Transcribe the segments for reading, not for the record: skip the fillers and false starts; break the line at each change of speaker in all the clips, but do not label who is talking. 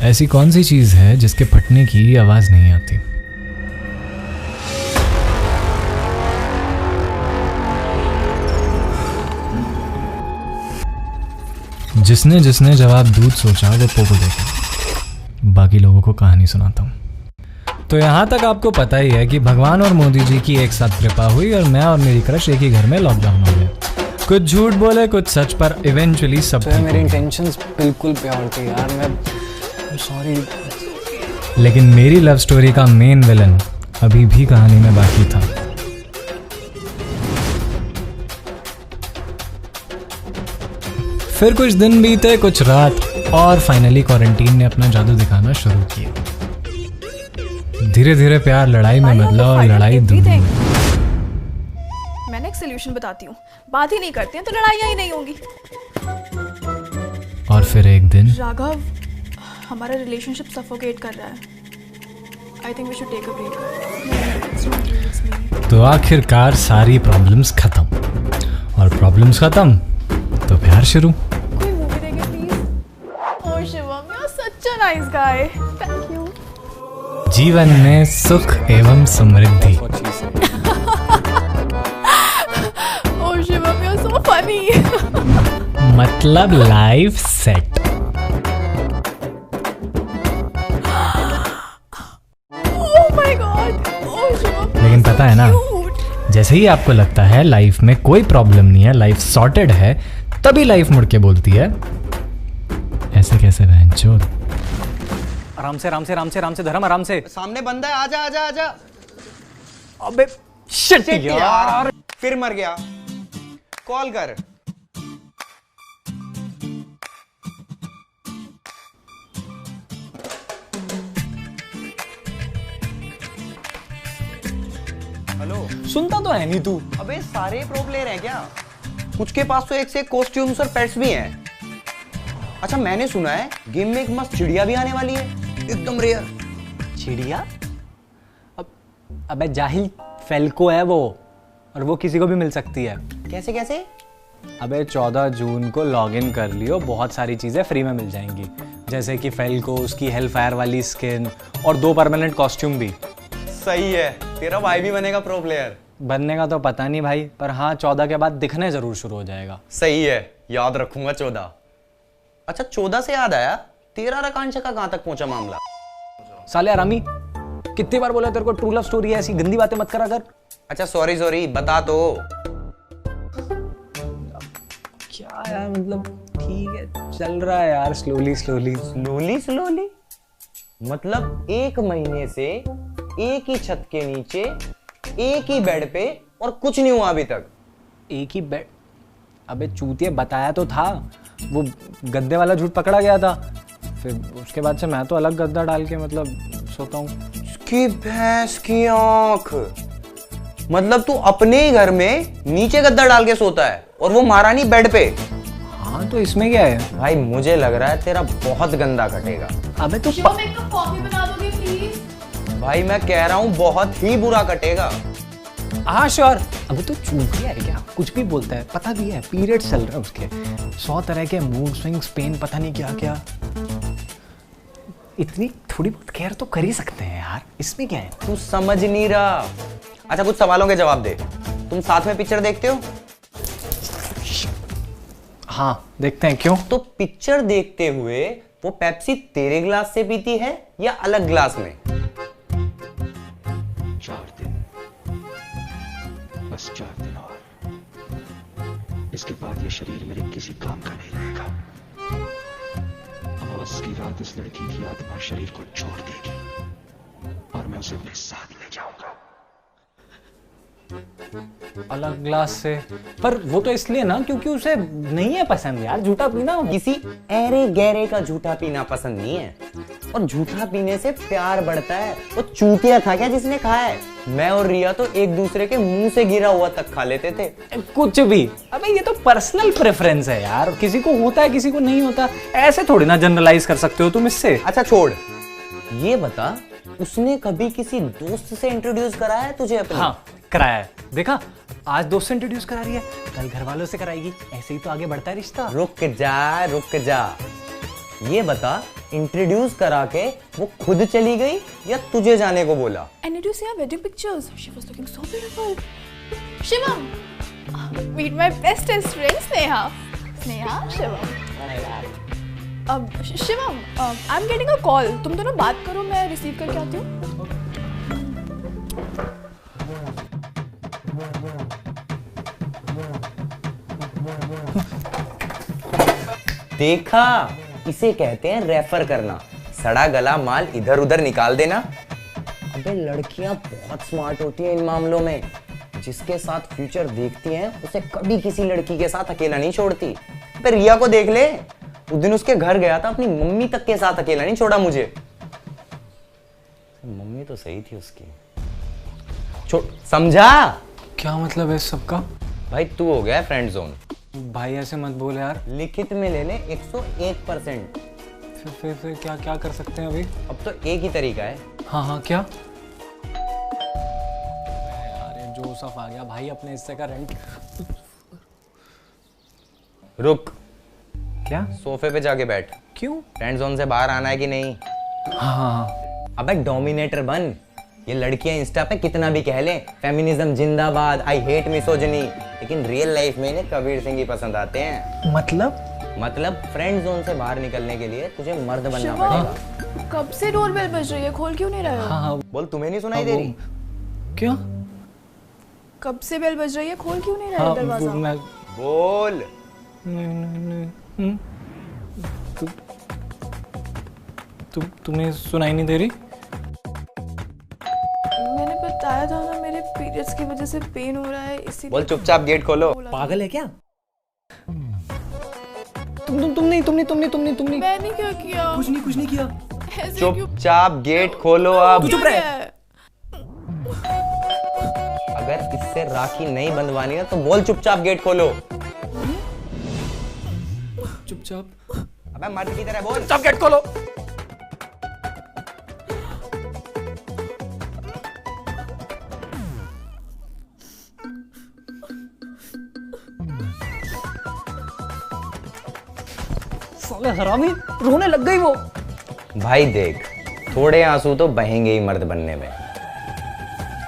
ऐसी कौन सी चीज है जिसके फटने की आवाज नहीं आती? जिसने जिसने जवाब दूध सोचा वो पोपो देखा। बाकी लोगों को कहानी सुनाता हूँ। तो यहाँ तक आपको पता ही है कि भगवान और मोदी जी की एक साथ कृपा हुई और मैं और मेरी क्रश एक ही घर में लॉकडाउन हो गए। कुछ झूठ बोले कुछ सच, पर इवेंचुअली सब ठीक हो गया।
मेरी इंटेंशंस बिल्कुल प्योर थी यार, मैं सॉरी।
लेकिन मेरी लव स्टोरी का मेन विलन अभी भी कहानी में बाकी था। फिर कुछ दिन बीते, कुछ रात, और फाइनली क्वारंटीन ने अपना जादू दिखाना शुरू किया। धीरे धीरे प्यार लड़ाई में बदला और लड़ाई दूर हुई।
मैंने एक सॉल्यूशन बताती हूँ, बात ही नहीं करते हैं तो लड़ाइयाँ ही नहीं होंगी।
और फिर एक दिन
राघव, हमारा रिलेशनशिप सफोकेट कर रहा है। I think we should take a break.
तो आखिरकार सारी प्रॉब्लम्स खत्म, और प्रॉब्लम्स खत्म तो प्यार शुरू।
कोई मूवी देंगे please? Oh Shivam, you are such a nice guy. Thank you.
जीवन में सुख एवं समृद्धि।
Oh Shivam, you are so funny.
मतलब life set.
Oh my god. Oh Shivam,
लेकिन पता है ना, जैसे ही आपको लगता है लाइफ में कोई प्रॉब्लम नहीं है, लाइफ सॉर्टेड है, तभी लाइफ मुड़ के बोलती है ऐसे कैसे बहनचोद।
आराम से धर्म, आराम से।
सामने बंदा है, आजा आजा आजा।
अबे शिट यार,
फिर मर गया। कॉल कर। हेलो,
सुनता तो है नहीं तू।
अबे सारे प्रो प्लेयर हैं क्या? कुछ के पास तो एक से एक कॉस्ट्यूम्स और पेट्स भी हैं। अच्छा, मैंने सुना है गेम में एक मस्त चिड़िया भी आने वाली है, एकदम रेयर।
चिड़िया? अबे जाहिल, फेल्को है वो, और वो किसी को भी मिल सकती है।
कैसे कैसे?
अबे 14 जून को लॉगिन कर लियो, बहुत सारी चीजें फ्री में मिल जाएंगी, जैसे कि फेल्को, उसकी हेल फायर वाली स्किन, और 2 परमानेंट कॉस्ट्यूम भी।
सही है, तेरा भाई भी बनेगा प्रो प्लेयर।
बनने का तो पता नहीं भाई, पर हाँ 14 के बाद दिखने जरूर शुरू हो जाएगा।
सही है, याद रखूंगा 14। अच्छा, 14 से याद आया, तेरा और आकांक्षा का कहां तक पहुंचा मामला?
साले आरामी, कितनी बार बोला तेरे को ट्रू लव स्टोरी है, ऐसी गंदी बातें मत करा कर।
अच्छा सॉरी, बता तो।
क्या यार, मतलब ठीक है, चल रहा है यार, स्लोली।
मतलब 1 महीने से एक ही छत के नीचे, एक ही बेड पे, और कुछ नहीं हुआ अभी तक।
एक ही बेड? अबे चूतिए, बताया तो था, वो गद्दे वाला झूठ पकड़ा गया था। फिर उसके बाद से मैं तो अलग गद्दा डाल के मतलब सोता हूँ।
उसकी भैंस की आंख, मतलब तू अपने ही घर में नीचे गद्दा डाल के सोता है और वो महारानी बेड पे?
हाँ तो इसमें क्या है
भाई, मुझे लग रहा है तेरा बहुत गंदा कटेगा।
अबे तू
एक कप कॉफी बना दोगे प्लीज?
भाई मैं कह रहा हूँ बहुत ही बुरा कटेगा।
हाँ श्योर। अबे तू चूतिया है क्या, कुछ भी बोलता है, पता भी है पीरियड चल रहा है उसके, 100 तरह के मूड स्विंग्स, पेन, पता नहीं क्या क्या। इतनी थोड़ी बहुत केयर तो कर ही सकते हैं यार, इसमें क्या है?
तू समझ नहीं रहा। अच्छा, कुछ सवालों के जवाब दे। तुम साथ में पिक्चर देखते हो?
हाँ देखते हैं। क्यों?
तो पिक्चर देखते हुए वो पेप्सी तेरे ग्लास से पीती है या अलग ग्लास में?
4 दिन, बस 4 दिन और, इसके बाद ये शरीर मेरे किसी काम का नहीं रहेगा। अमावस की रात इस लड़की की आत्मा शरीर को छोड़ देगी और मैं उसे अपने साथ ले जाऊंगा।
अलग ग्लास से? पर वो तो इसलिए ना क्योंकि उसे नहीं है पसंद यार झूठा पीना।
किसी ऐरे गहरे का झूठा पीना पसंद नहीं है, और झूठा पीने से प्यार बढ़ता है। वो चूतिया था क्या जिसने खाया है? मैं और रिया तो एक दूसरे के मुंह से गिरा हुआ तक खा लेते थे।
कुछ भी। अबे ये तो पर्सनल प्रेफरेंस है यार, किसी को होता है किसी को नहीं होता, ऐसे थोड़ी ना जनरलाइज कर सकते हो तुम इससे।
अच्छा छोड़, ये बता, उसने कभी किसी दोस्त से इंट्रोड्यूस कराया है तुझे अपने?
हाँ कराया है। देखा, आज दोस्त से इंट्रोड्यूस करा रही है, कल घर वालों से कराएगी, ऐसे ही तो आगे बढ़ता है रिश्ता।
रुक जा, ये बता, इंट्रोड्यूस करा के वो खुद चली गई या तुझे जाने को बोला?
And did you see her wedding pictures? She was looking so beautiful. Shivam, meet my bestest friend Sneha. Sneha, Shivam. Shivam, I am getting a call. तुम दोनों बात करो, मैं रिसीव करके आती हूँ.
देखा, इसे कहते हैं रेफर करना. सड़ा गला माल इधर उधर निकाल देना. अबे लड़कियां बहुत स्मार्ट होती हैं इन मामलों में. जिसके साथ फ्यूचर देखती हैं उसे कभी किसी लड़की के साथ अकेला नहीं छोड़ती. अबे रिया को देख ले, उस दिन उसके घर गया था, अपनी मम्मी तक के साथ अकेला नहीं छोड़ा मुझे. मम्मी तो सही थी उसकी. समझा?
क्या मतलब है इस सब का?
भाई तू हो गया फ्रेंड जोन.
भाई ऐसे मत बोल यार.
लिखित में ले ले 101%.
फिर क्या क्या कर सकते हैं अभी?
अब तो एक ही तरीका है.
हाँ क्या? यार ये जोसफ आ गया भाई, अपने हिस्से का रेंट.
रुक,
क्या?
सोफे पे जाके बैठ.
क्यों?
फ्रेंड जोन से बाहर आना है कि नहीं?
हाँ.
अबे डोमिनेटर बन. ये लड़कियां इंस्टा पे कितना भी कह लें, फेमिनिज्म जिंदाबाद, आई हेट मिसोजिनी, लेकिन रियल लाइफ में इन्हें कबीर सिंह ही पसंद आते हैं. मतलब फ्रेंड जोन से बाहर निकलने के लिए तुझे मर्द बनना पड़ेगा.
कब से डोरबेल बज रही है, खोल क्यों नहीं रहे हो?
हाँ.
बोल, तुम्हें नहीं सुनाई दे रही?
क्या?
कब से बेल बज रही है, खोल क्यों नहीं रहे दरवाजा?
मैं
बोल.
तुम्हें सुनाई नहीं दे रही?
मैंने बताया था ना, मेरे पीरियड्स की वजह से पेन हो रहा है, इसीलिए.
बोल चुपचाप गेट खोलो.
पागल है क्या? तुमने
मैंने क्या किया?
कुछ नहीं किया.
ऐसे क्यों?
चुपचाप गेट खोलो. अब
चुप रहे.
अगर इससे राखी नहीं बंधवानी ना तो बोल चुपचाप गेट खोलो.
चुपचाप.
अबे मर्द की तरह बोल.
चुपचाप गेट खोलो. साले हरामी, रोने लग गई वो.
भाई देख, थोड़े आंसू तो बहेंगे ही मर्द बनने में.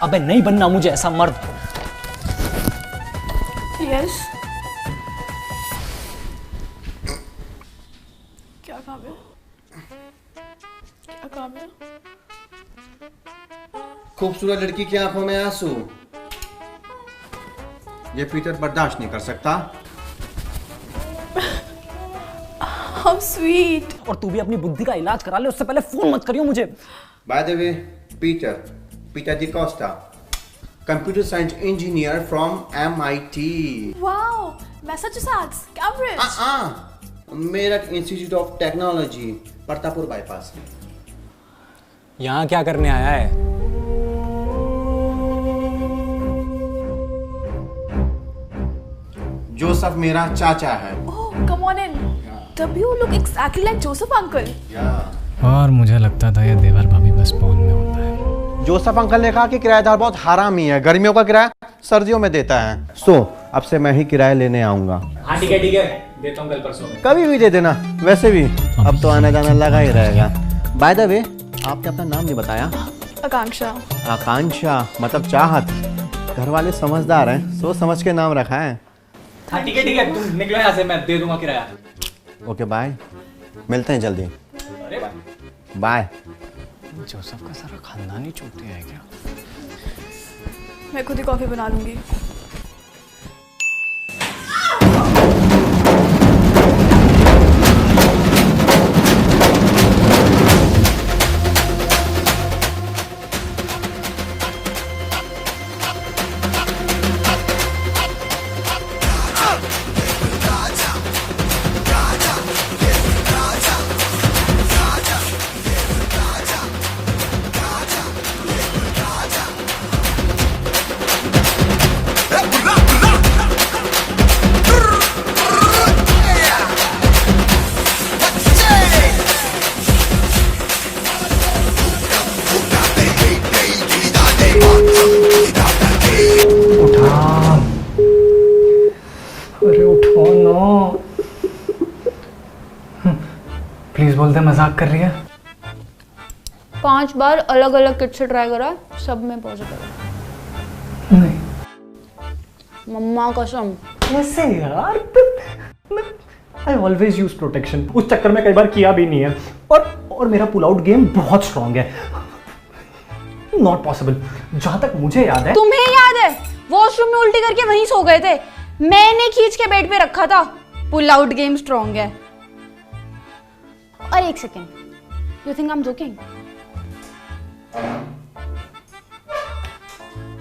अबे नहीं बनना मुझे ऐसा मर्द.
यस. क्या काम है? क्या काम है?
खूबसूरत लड़की की आंखों में आंसू, ये पीटर बर्दाश्त नहीं कर सकता.
How sweet.
और तू भी अपनी बुद्धि का इलाज करा ले, उससे पहले फोन मत करियो मुझे.
By the way, Peter D Costa, computer science engineer from MIT.
Wow, Massachusetts, Cambridge.
Meerut institute of technology, Pratappur bypass.
यहाँ क्या करने आया है?
जोसेफ मेरा चाचा है.
Oh, come on in. W look exactly like Joseph uncle.
और मुझे लगता था ये देवर भाभी बस पौन में होता है.
जोसेफ अंकल ने कहा कि किराएदार बहुत हरामी है, गर्मियों का किराया सर्दियों में देता है. अब से मैं ही किराया लेने आऊंगा.
हाँ ठीक है, देता हूँ कल परसों में.
कभी भी दे देना. वैसे भी अब तो आना जाना लगा ही रहेगा. बाय द वे, आपने अपना नाम नहीं बताया.
आकांक्षा.
आकांक्षा मतलब चाहत. घर वाले समझदार हैं, सोच समझ के नाम रखा है.
हाँ ठीक है, तुम निकलो यहाँ से, मैं दे दूंगा किराया.
ओके बाय, मिलते हैं जल्दी.
अरे
बाय.
जोसेफ का सारा खानदान ही चूतिया है क्या?
मैं खुद ही कॉफी बना लूंगी.
प्लीज बोलते मजाक कर रही है।
5 बार अलग अलग किट से ट्राई करा, सब में पॉजिटिव है।
नहीं
मम्मा कसम।
कैसे यार, आई ऑलवेज यूज प्रोटेक्शन, उस चक्कर में कई बार किया भी नहीं है। और मेरा पुल आउट गेम बहुत स्ट्रांग है। नॉट पॉसिबल, जहां तक मुझे याद है।
तुम्हें याद है वॉशरूम में उल्टी करके वहीं सो गए थे, मैंने खींच के बेड पे रखा था। पुल आउट गेम स्ट्रांग है। और एक second, you think I am joking?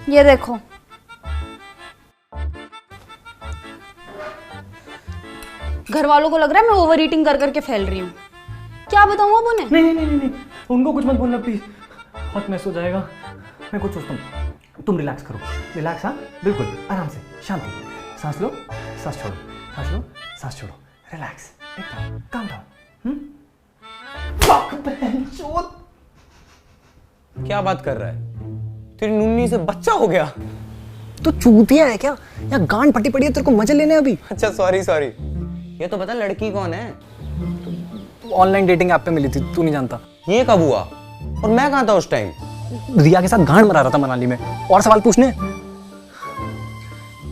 ये देखो, घर वालों को लग रहा है मैं ओवर ईटिंग कर करके फैल रही हूँ। क्या बताऊँ अब उन्हें?
नहीं, उनको कुछ मत बोलना प्लीज, बहुत मैस हो जाएगा। मैं कुछ सोचता हूँ, तुम रिलैक्स करो। रिलैक्स, हाँ बिल्कुल आराम से, शांति। सांस लो, सांस छोड़ो, सांस लो, सांस छोड़ो। रिलैक्स, एकदम काम डाउन।
क्या बात कर रहा है? तेरी नुन्नी से बच्चा हो गया?
तो चूतिया है क्या, या गांड फटी पड़ी है तेरे को मजे लेने अभी?
अच्छा सॉरी। ये तो बता लड़की कौन है?
ऑनलाइन डेटिंग ऐप पे मिली थी, तू नहीं जानता।
ये कब हुआ? और मैं कहाँ था उस टाइम?
रिया के साथ गांड मरा रहा था मनाली में। और सवाल पूछने?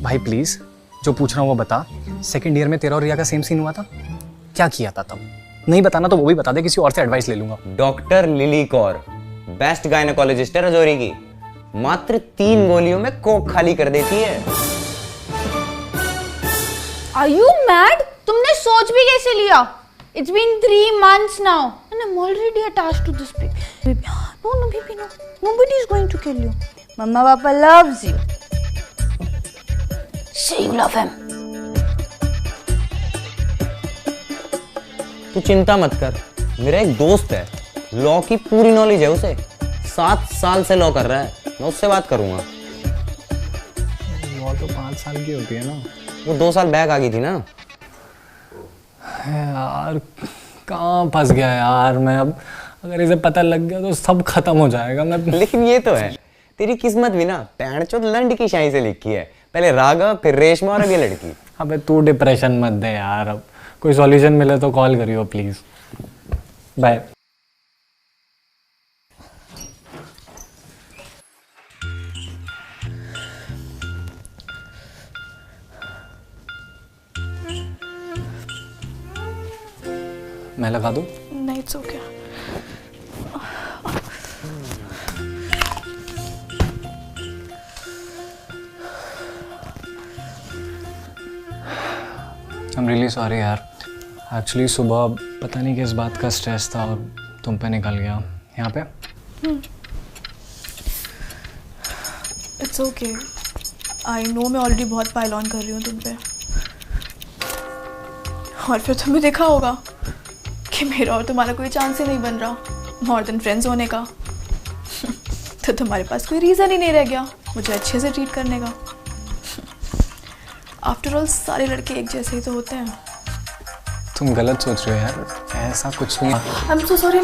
भाई प्लीज, जो पूछ रहा हूँ वो बता। सेकंड ईयर में तेरा और रिया का सेम सीन हुआ था? क्या किया था तब? नहीं बताना तो वो भी बता दे, किसी और से एडवाइस ले लूंगा।
Doctor lily Kaur, best gynaecologist है रजौरी की। मात्र 3 गोलियों में कोक खाली कर देती है।
Are you mad? तुमने सोच भी कैसे लिया? It's been 3 months now and I'm already attached to this baby. No, baby, no. Nobody is going to kill you. Mama, Papa loves you. Say you love him.
तू चिंता मत कर, मेरा एक दोस्त है, लॉ की पूरी नॉलेज है उसे। 7 साल से लॉ कर रहा है, मैं उससे बात करूंगा।
वो तो 5 साल की होती है ना।
वो 2 साल बैक आ गई थी ना।
यार कहाँ फंस गया यार मैं अब। अगर इसे पता लग गया तो सब खत्म हो जाएगा। मैं
लेकिन ये तो है, तेरी किस्मत भी ना पैंचोद लंड की शाही से लिखी है। पहले राघव, फिर रेशमा और अब ये लड़की।
अबे तू डिप्रेशन मत दे यार, अब कोई सॉल्यूशन मिले तो कॉल करियो प्लीज। बाय। मैं लगा दूं?
नहीं, it's okay.
I'm really sorry यार। एक्चुअली सुबह पता नहीं किस बात का स्ट्रेस था और तुम पे निकल गया। यहाँ पे
It's okay. I know मैं ऑलरेडी बहुत पाइल ऑन कर रही हूँ तुम पे। और फिर तुम्हें देखा होगा कि मेरा और तुम्हारा कोई चांस ही नहीं बन रहा मोर देन फ्रेंड्स होने का। तो तुम्हारे पास कोई रीज़न ही नहीं रह गया मुझे अच्छे से ट्रीट करने का। आफ्टर ऑल सारे लड़के एक जैसे ही तो होते हैं।
तुम गलत सोच रहे हो यार, ऐसा कुछ नहीं।
I'm so sorry.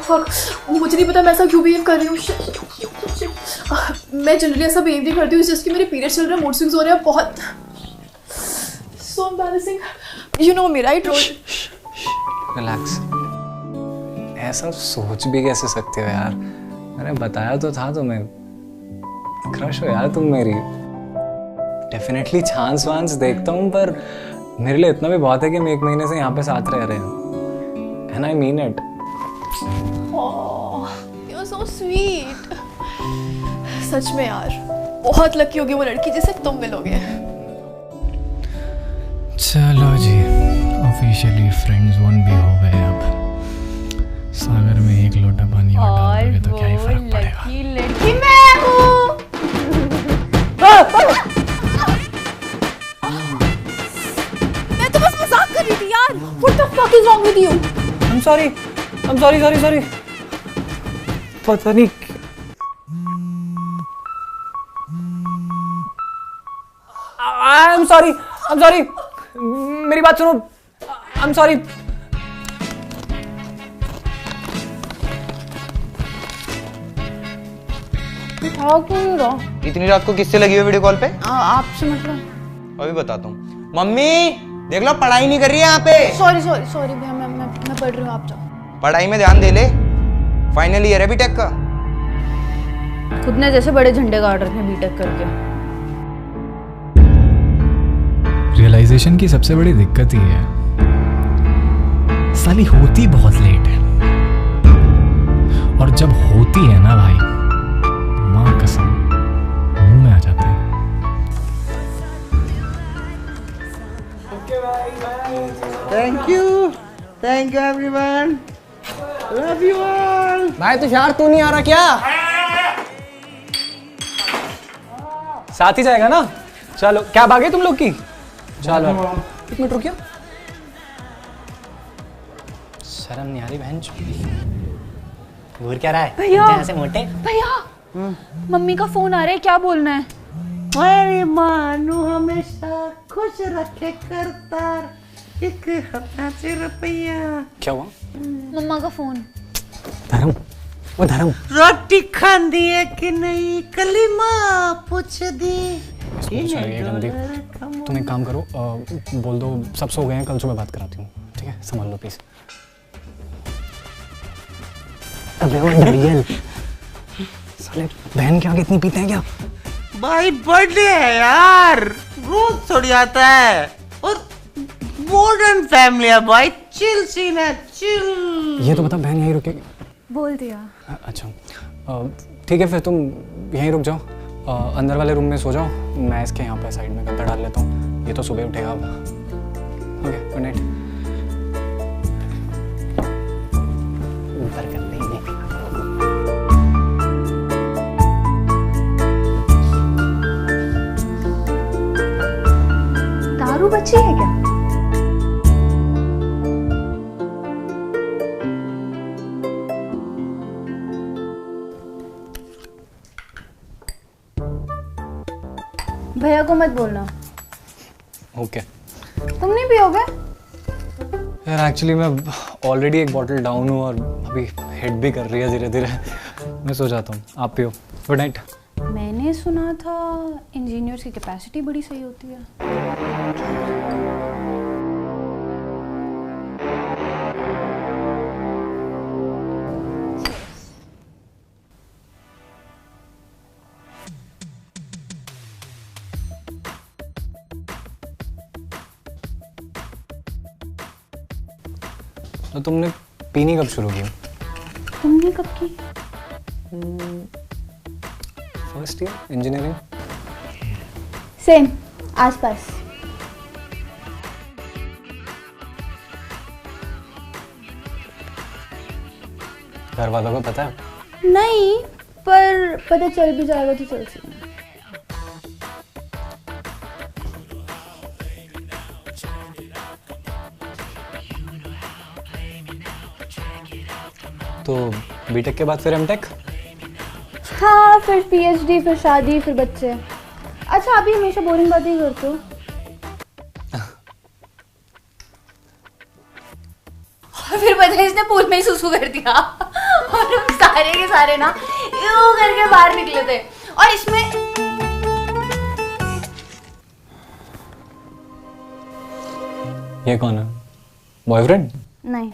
Fuck. मुझे नहीं पता मैं ऐसा क्यों बिहेव कर रही हूँ। मैं जनरली ऐसा बिहेव नहीं करती हूँ, जस्ट कि मेरे पीरियड्स चल रहे हैं, मूड स्विंग्स हो रहे हैं बहुत। So embarrassing. You know me, right?
Relax. ऐसा सोच भी कैसे सकते हो यार? मैंने बताया तो था तुम्हें, क्रश हो यार तुम मेरी। डेफिनेटली चांस वांस देखता हूँ, पर मेरे लिए इतना भी बहुत है कि मैं 1 महीने से यहाँ पे साथ रह रहे हैं। And I mean it.
You're so sweet. सच में यार बहुत लकी होगी वो लड़की जिसे तुम मिलोगे।
चलो जी, ऑफिशियली फ्रेंड्स 1 भी हो गए। अब सागर में 1 लोटा पानी और डाल दोगे तो क्या ही फर्क पड़ेगा।
लड़की मैं हूँ। मैं तो बस मजाक कर रही थी यार। What the fuck is wrong with you?
I'm sorry. पता नहीं। I'm sorry. मेरी बात सुनो। I'm sorry.
क्यों रहा?
इतनी रात को किससे लगी हुई वीडियो कॉल पे?
आपसे मतलब।
अभी बताता हूँ। मम्मी देख लो, पढ़ाई नहीं कर रही है यहाँ पे।
सॉरी भैया, मैं पढ़ रही हूँ, आप जाओ।
पढ़ाई में ध्यान दे ले, फाइनल ईयर है बीटेक का।
खुद ने जैसे बड़े झंडे गाड़ रखे हैं बीटेक करके।
रियलाइजेशन की सबसे बड़ी दिक्कत ही है, साली होती बहुत लेट है, और जब होती है ना भाई, माँ कसम मुंह में आ जाते हैं।
Thank you everyone, love you all.
भाई तुषार तू नहीं आ रहा क्या? साथ ही जाएगा ना? चलो, क्या भागे तुम लोग की? चलो एक मिनट रुकियो। शर्म नहीं आ रही बहन। घूर क्या रहा है?
भैया
ऐसे मोटे।
भैया मम्मी का फोन आ रहा है, क्या बोलना है?
मेरी मानू हमेशा खुश रखे करतार, 1000 रुपया।
क्या हुआ?
मम्मा का फोन।
धर्म, वो धर्म।
रोटी खांदी है कि नहीं कलीमा पूछ दी।
तुम एक काम करो, बोल दो सब सो गए हैं, कल सुबह बात कराती हूँ, ठीक है? संभाल लो प्लीज। अबे वो डरियल साले बहन के आगे इतनी पीते हैं क्या?
भाई बर्थडे है यार, रोज थोड़ी आता है, और मॉडर्न फैमिली है भाई, चिल सीन है, चिल।
ये तो बता बहन यहीं रुकेगी?
बोल दिया।
अच्छा ठीक है, फिर तुम यहीं रुक जाओ, अंदर वाले रूम में सो जाओ, मैं इसके यहाँ पे साइड में गद्दा डाल लेता हूँ, ये तो सुबह उठेगा अब। Okay, good night. ऊपर कर देंगे।
दारू बची है क्या? भैया को मत बोलना।
ओके।
तुम नहीं पियोगे?
यार एक्चुअली मैं ऑलरेडी एक बॉटल डाउन हूँ और अभी हिट भी कर रही है धीरे धीरे, मैं सो जाता हूँ, आप पियो। Good night.
मैंने सुना था इंजीनियर्स की कैपेसिटी बड़ी सही होती है।
तो तुमने पीनी कब शुरू की?
तुमने कब की?
First year engineering.
सेम, आसपास।
घर वालों को पता है?
नहीं, पर पता चल भी जाएगा तो चल सी।
तो बीटेक के बाद फिर एमटेक?
हाँ, फिर पीएचडी, फिर शादी, फिर बच्चे। अच्छा, अभी हमेशा बोरिंग बातें ही करते हो। फिर पता है इसने पूल में ही सुसु कर दिया और हम सारे के सारे ना यूं करके बाहर निकले थे। और इसमें
ये कौन है? बॉयफ्रेंड?
नहीं,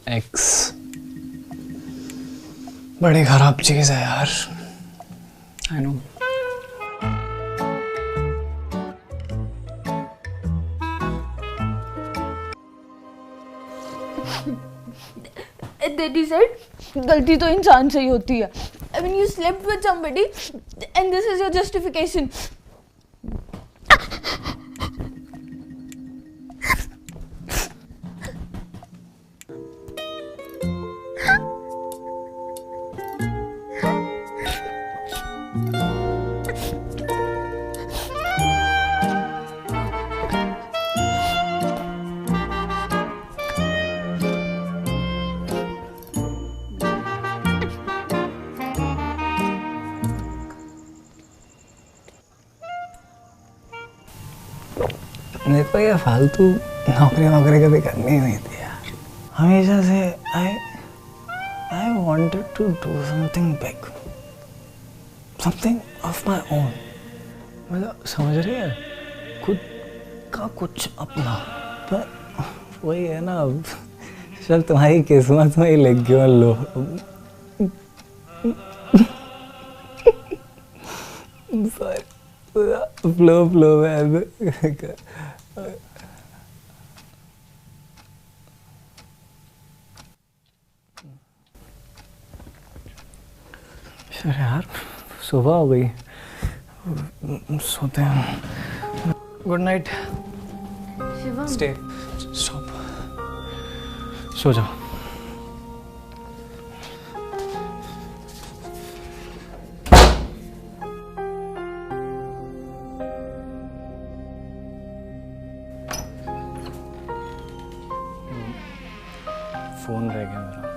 एक्स। बड़ी खराब चीज है यार, I know.
Then he said, गलती तो इंसान से ही होती है। I mean, you slept with somebody and this is your justification.
मेरे को ये फालतू नौकरी कभी करनी नहीं थी यार। हमेशा से I wanted to do something big, something of my own. मतलब समझ रही है, खुद का कुछ अपना, पर वही है ना, चल तुम्हारी किस्मत में ही लिख गयो लो। फ्लो फ्लो में यार सुबह हो गई, सोते हैं। Good night.
Shivam,
stay, stop, सो जाओ। फोन रह गया मेरा।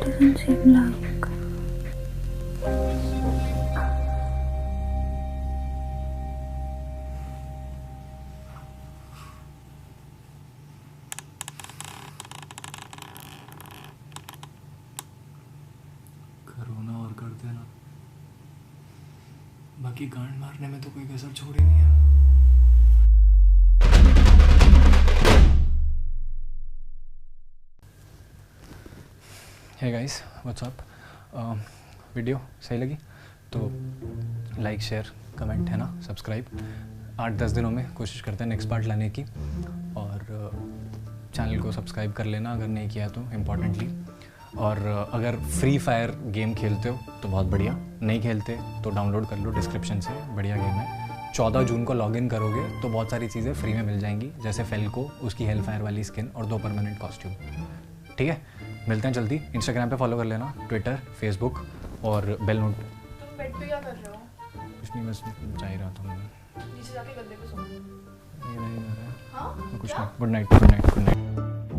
doesn't seem like.
करो ना और कर देना, बाकी गांड मारने में तो कोई कसर छोड़ी नहीं है। Hey guys, what's up. Video सही लगी तो लाइक शेयर कमेंट है ना, सब्सक्राइब। 8-10 दिनों में कोशिश करते हैं नेक्स्ट पार्ट लाने की, और चैनल को सब्सक्राइब कर लेना अगर नहीं किया तो, इम्पॉर्टेंटली। और अगर फ्री फायर गेम खेलते हो तो बहुत बढ़िया, नहीं खेलते तो डाउनलोड कर लो डिस्क्रिप्शन से, बढ़िया गेम है। 14 जून को लॉगिन करोगे तो बहुत सारी चीज़ें फ्री में मिल जाएंगी, जैसे फेल को उसकी हेल फायर वाली स्किन और 2 परमानेंट कॉस्ट्यूम। ठीक है, मिलते हैं जल्दी। इंस्टाग्राम पे फॉलो कर लेना, ट्विटर, फेसबुक और बेल नोट।
तुम बेड पे क्या कर रहे हो?
कुछ नहीं, बस जा ही रहा था मैं।
नीचे जाके गद्दे पे सो।
ये नहीं कर रहा है।
हाँ?
कुछ नहीं। Good night, good night, good night.